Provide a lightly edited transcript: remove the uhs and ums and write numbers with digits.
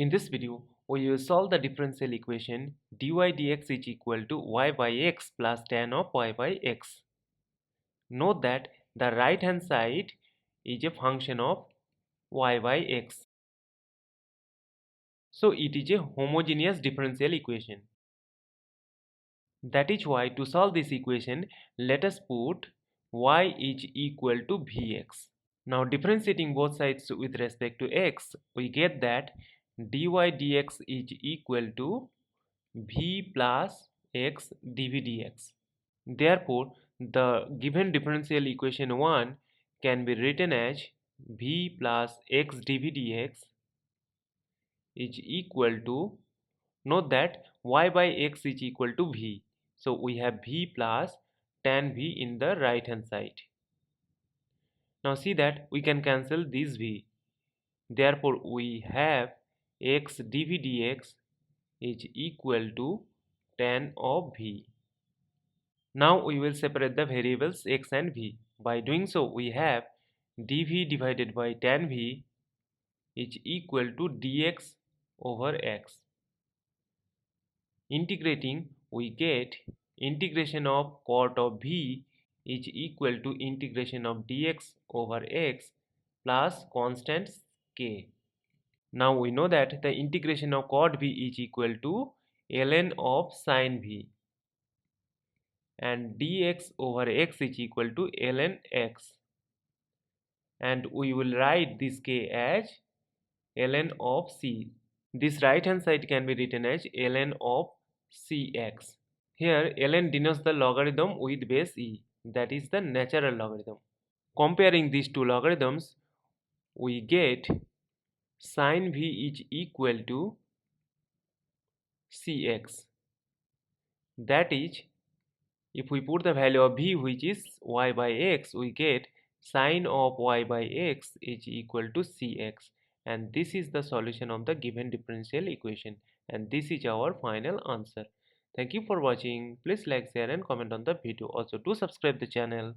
In this video, we will solve the differential equation dy dx is equal to y by x plus tan of y by x. Note that the right hand side is a function of y by x. So it is a homogeneous differential equation. That is why to solve this equation, let us put y is equal to vx. Now differentiating both sides with respect to x, we get that dy dx is equal to v plus x dv dx. Therefore, the given differential equation 1 can be written as v plus x dv dx is equal to, note that y by x is equal to v. So we have v plus tan v in the right hand side. Now see that we can cancel this v. Therefore, we have x dv dx is equal to tan of v. Now we will separate the variables x and v. By doing so, we have dv divided by tan v is equal to dx over x. Integrating, we get integration of cot of v is equal to integration of dx over x plus constant k. Now we know that the integration of cot v is equal to ln of sin v, and dx over x is equal to ln x, and we will write this k as ln of c. This right hand side can be written as ln of cx. Here ln denotes the logarithm with base e, that is the natural logarithm. Comparing these two logarithms, we get sin v is equal to cx. That is, if we put the value of v, which is y by x, we get sin of y by x is equal to cx, and this is the solution of the given differential equation, and this is our final answer. Thank you for watching. Please like, share and comment on the video. Also do subscribe the channel.